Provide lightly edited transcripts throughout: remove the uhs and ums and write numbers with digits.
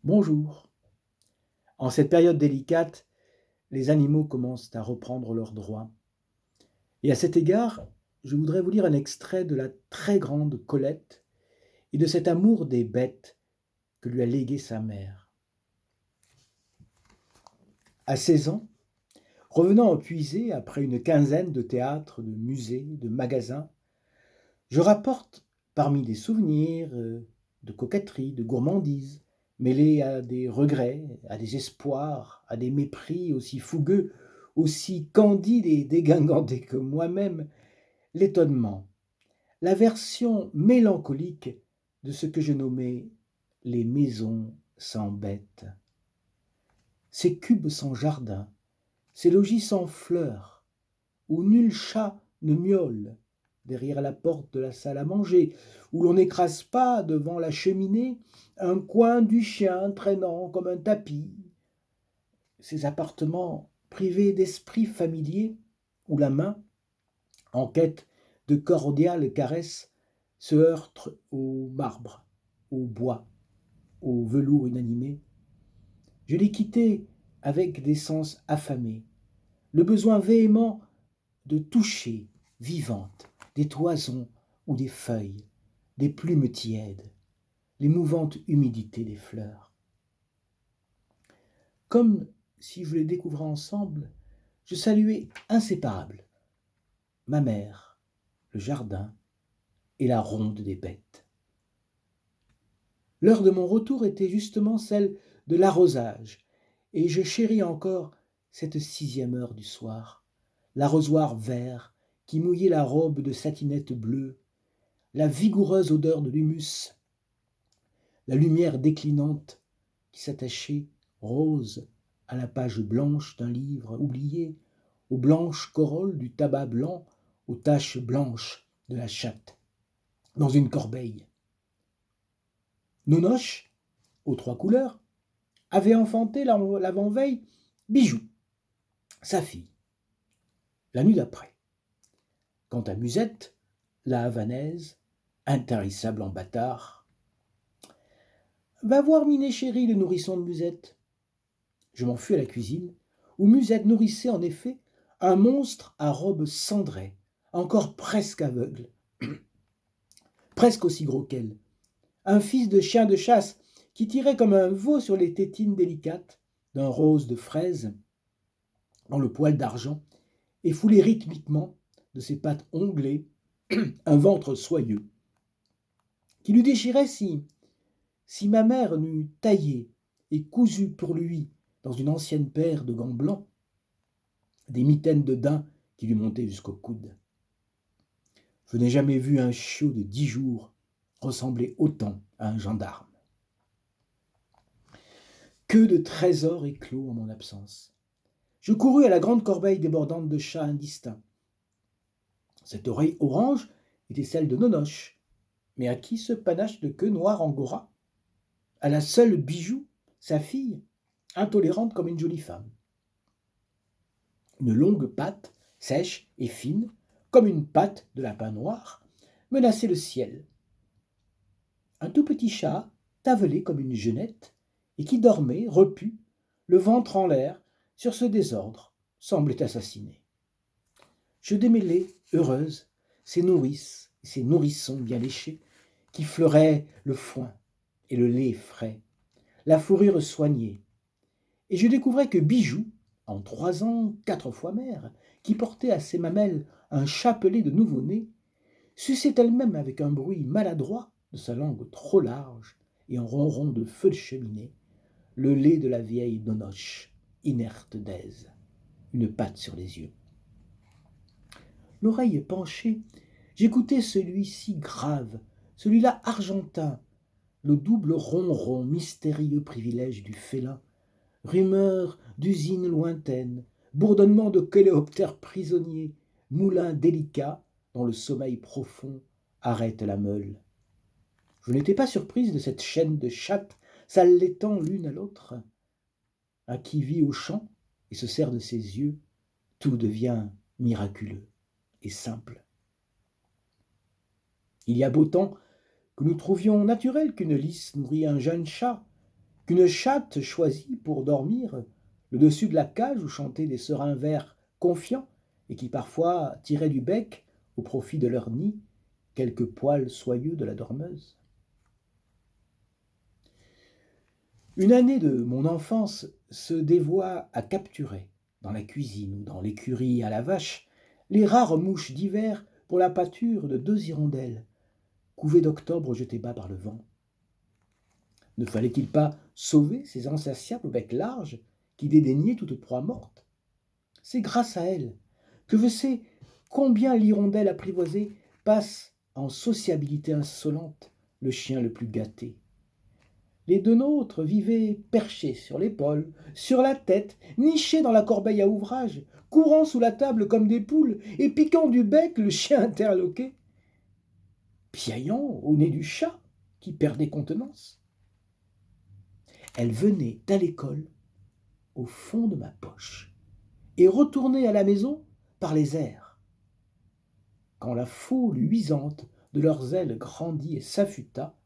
Bonjour. En cette période délicate, les animaux commencent à reprendre leurs droits. Et à cet égard, je voudrais vous lire un extrait de la très grande Colette et de cet amour des bêtes que lui a légué sa mère. À 16 ans, revenant épuisé après une quinzaine de théâtres, de musées, de magasins, je rapporte parmi des souvenirs de coquetterie, de gourmandise, mêlés à des regrets, à des espoirs, à des mépris aussi fougueux, aussi candides et dégingandés que moi-même, l'étonnement, la version mélancolique de ce que je nommais les maisons sans bêtes. Ces cubes sans jardin, ces logis sans fleurs, où nul chat ne miaule derrière la porte de la salle à manger, où l'on n'écrase pas devant la cheminée un coin du chien traînant comme un tapis. Ces appartements privés d'esprit familier, où la main, en quête de cordiales caresses, se heurte au marbre, au bois, au velours inanimé. Je l'ai quitté avec des sens affamés, le besoin véhément de toucher vivantes des toisons ou des feuilles, des plumes tièdes, l'émouvante humidité des fleurs. Comme si je les découvrais ensemble, je saluais inséparables ma mère, le jardin et la ronde des bêtes. L'heure de mon retour était justement celle de l'arrosage, et je chéris encore cette 6e heure du soir, l'arrosoir vert qui mouillait la robe de satinette bleue, la vigoureuse odeur de l'humus, la lumière déclinante qui s'attachait, rose, à la page blanche d'un livre oublié, aux blanches corolles du tabac blanc, aux taches blanches de la chatte, dans une corbeille. Nonoche, aux 3 couleurs, avait enfanté l'avant-veille Bijou, sa fille, la nuit d'après. Quant à Musette, la havanaise, intarissable en bâtard, va voir Minet Chéri, le nourrisson de Musette. Je m'en fus à la cuisine, où Musette nourrissait en effet un monstre à robe cendrée, encore presque aveugle, presque aussi gros qu'elle, un fils de chien de chasse qui tirait comme un veau sur les tétines délicates d'un rose de fraise dans le poil d'argent et foulait rythmiquement de ses pattes onglées un ventre soyeux qui lui déchirait si ma mère n'eût taillé et cousu pour lui dans une ancienne paire de gants blancs des mitaines de daim qui lui montaient jusqu'au coude. Je n'ai jamais vu un chiot de 10 jours ressembler autant à un gendarme. Que de trésors éclos en mon absence. Je courus à la grande corbeille débordante de chats indistincts. Cette oreille orange était celle de Nonoche. Mais à qui ce panache de queue noire angora? À la seule Bijou, sa fille, intolérante comme une jolie femme. Une longue patte, sèche et fine, comme une patte de lapin noir, menaçait le ciel. Un tout petit chat, tavelé comme une jeunette, et qui dormait, repu, le ventre en l'air, sur ce désordre, semblait assassiné. Je démêlai, heureuse, ces nourrices et ces nourrissons bien léchés, qui fleuraient le foin et le lait frais, la fourrure soignée, et je découvrais que Bijou, en 3 ans 4 fois mère, qui portait à ses mamelles un chapelet de nouveau-né, suçait elle-même avec un bruit maladroit de sa langue trop large et un ronron de feu de cheminée, le lait de la vieille nonoche, inerte d'aise, une patte sur les yeux. L'oreille penchée, j'écoutais celui-ci grave, celui-là argentin, le double ronron mystérieux privilège du félin, rumeur d'usines lointaines, bourdonnement de coléoptères prisonniers, moulin délicat dont le sommeil profond arrête la meule. Je n'étais pas surprise de cette chaîne de chattes s'allaitant l'une à l'autre. À qui vit au champ et se sert de ses yeux, tout devient miraculeux et simple. Il y a beau temps que nous trouvions naturel qu'une lys nourrit un jeune chat, qu'une chatte choisit pour dormir le dessus de la cage où chantaient des serins verts confiants et qui parfois tiraient du bec, au profit de leur nid, quelques poils soyeux de la dormeuse. Une année de mon enfance se dévoua à capturer, dans la cuisine ou dans l'écurie à la vache, les rares mouches d'hiver pour la pâture de 2 hirondelles, couvées d'octobre jetées bas par le vent. Ne fallait-il pas sauver ces insatiables au bec large qui dédaignaient toute proie morte? C'est grâce à elles que je sais combien l'hirondelle apprivoisée passe en sociabilité insolente le chien le plus gâté. Les deux nôtres vivaient perchés sur l'épaule, sur la tête, nichés dans la corbeille à ouvrage, courant sous la table comme des poules et piquant du bec le chien interloqué, piaillant au nez du chat qui perdait contenance. Elle venait à l'école au fond de ma poche et retournait à la maison par les airs. Quand la foule luisante de leurs ailes grandit et s'affûta,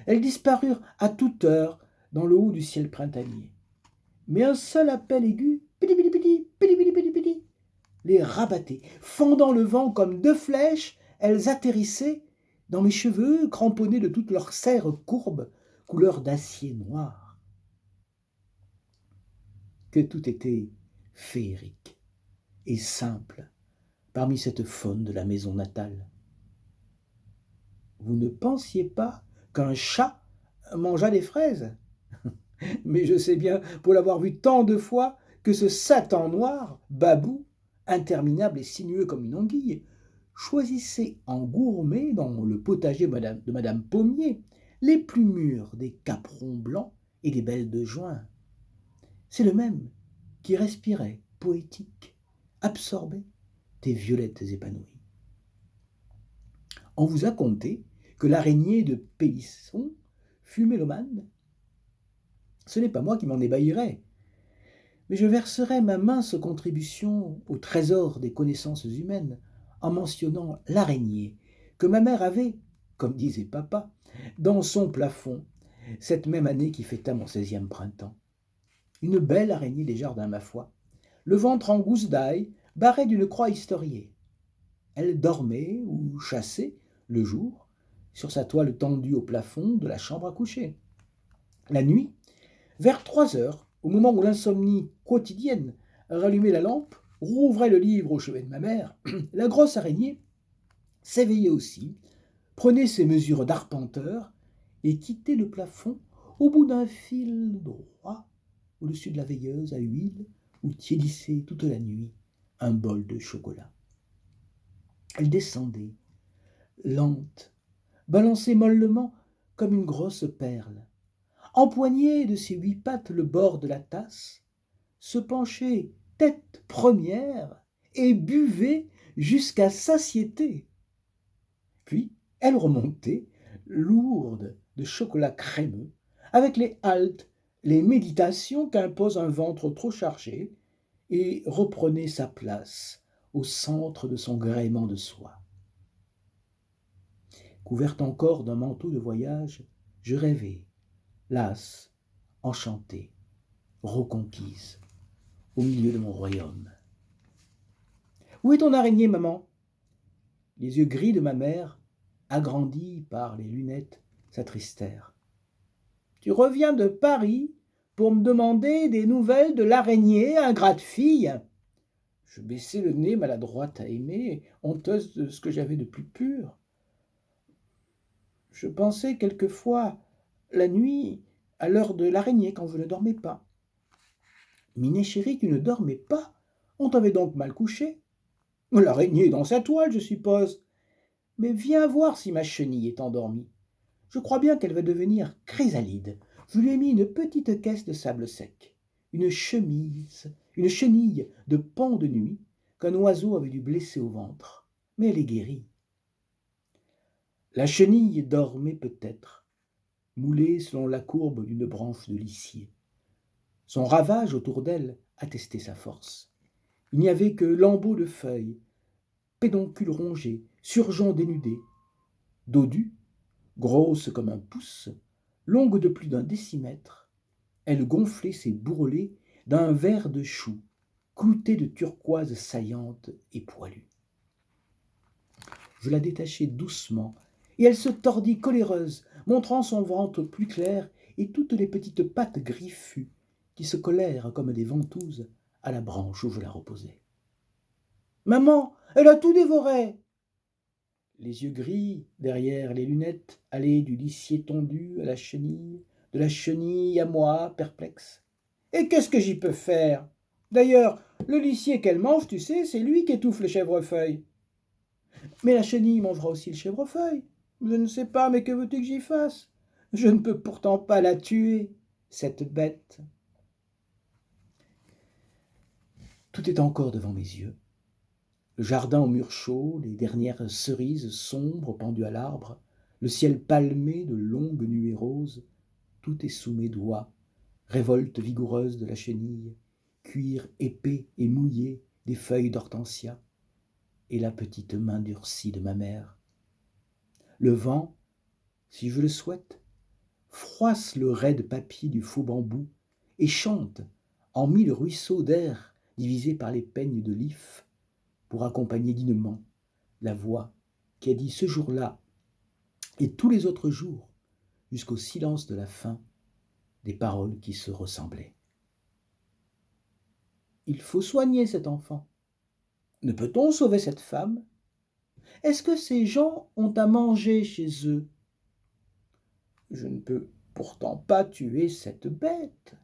elles disparurent à toute heure dans le haut du ciel printanier. Mais un seul appel aigu, pili pili pili, pili pili pili pili, les rabattait. Fendant le vent comme 2 flèches, elles atterrissaient dans mes cheveux, cramponnés de toutes leurs serres courbes, couleur d'acier noir. Que tout était féerique et simple parmi cette faune de la maison natale. Vous ne pensiez pas qu'un chat mangeât des fraises? Mais je sais bien, pour l'avoir vu tant de fois, que ce Satan noir, Babou, interminable et sinueux comme une anguille, choisissait en gourmet dans le potager de Madame Pommier les plus mûrs des caperons blancs et des belles de juin. C'est le même qui respirait, poétique, absorbé, des violettes épanouies. On vous a conté que l'araignée de Pélisson fut mélomane. Ce n'est pas moi qui m'en ébahirai, mais je verserai ma mince contribution au trésor des connaissances humaines en mentionnant l'araignée que ma mère avait, comme disait papa, dans son plafond, cette même année qui fêta mon 16e printemps. Une belle araignée des jardins, ma foi, le ventre en gousse d'ail, barré d'une croix historiée. Elle dormait ou chassait, le jour, sur sa toile tendue au plafond de la chambre à coucher. La nuit, vers 3 heures, au moment où l'insomnie quotidienne rallumait la lampe, rouvrait le livre au chevet de ma mère, la grosse araignée s'éveillait aussi, prenait ses mesures d'arpenteur et quittait le plafond au bout d'un fil droit au-dessus de la veilleuse à huile où tiédissait toute la nuit un bol de chocolat. Elle descendait, lente, balançait mollement comme une grosse perle, empoignait de ses 8 pattes le bord de la tasse, se penchait tête première et buvait jusqu'à satiété. Puis elle remontait, lourde de chocolat crémeux, avec les haltes, les méditations qu'impose un ventre trop chargé, et reprenait sa place au centre de son gréement de soie. Couverte encore d'un manteau de voyage, je rêvais, lasse, enchantée, reconquise, au milieu de mon royaume. Où est ton araignée, maman? Les yeux gris de ma mère, agrandis par les lunettes, s'attristèrent. Tu reviens de Paris pour me demander des nouvelles de l'araignée, ingrate fille. Je baissai le nez, maladroite à aimer, honteuse de ce que j'avais de plus pur. Je pensais quelquefois, la nuit, à l'heure de l'araignée, quand je ne dormais pas. Minet chérie, tu ne dormais pas? On t'avait donc mal couché? L'araignée est dans sa toile, je suppose. Mais viens voir si ma chenille est endormie. Je crois bien qu'elle va devenir chrysalide. Je lui ai mis une petite caisse de sable sec, une chenille de pan de nuit qu'un oiseau avait dû blesser au ventre. Mais elle est guérie. La chenille dormait peut-être, moulée selon la courbe d'une branche de licier. Son ravage autour d'elle attestait sa force. Il n'y avait que lambeaux de feuilles, pédoncules rongés, surgeons dénudés, dodue, grosse comme un pouce, longue de plus d'1 décimètre, Elle gonflait ses bourrelets d'un verre de chou, clouté de turquoise saillante et poilue. Je la détachai doucement, et elle se tordit coléreuse, montrant son ventre plus clair et toutes les petites pattes griffues qui se collèrent comme des ventouses à la branche où je la reposai. Maman, elle a tout dévoré! Les yeux gris derrière les lunettes allaient du lisier tondu à la chenille, de la chenille à moi, perplexe. Et qu'est-ce que j'y peux faire? D'ailleurs, le lisier qu'elle mange, tu sais, c'est lui qui étouffe le chèvrefeuille. Mais la chenille mangera aussi le chèvrefeuille. Je ne sais pas, mais que veux-tu que j'y fasse? Je ne peux pourtant pas la tuer, cette bête. Tout est encore devant mes yeux. Le jardin aux murs chauds, les dernières cerises sombres pendues à l'arbre, le ciel palmé de longues nuées roses, tout est sous mes doigts, révolte vigoureuse de la chenille, cuir épais et mouillé des feuilles d'hortensia, et la petite main durcie de ma mère. Le vent, si je le souhaite, froisse le raide papier du faux bambou et chante en mille ruisseaux d'air divisés par les peignes de l'if pour accompagner dignement la voix qui a dit ce jour-là et tous les autres jours jusqu'au silence de la fin des paroles qui se ressemblaient. Il faut soigner cet enfant. Ne peut-on sauver cette femme? Est-ce que ces gens ont à manger chez eux? Je ne peux pourtant pas tuer cette bête.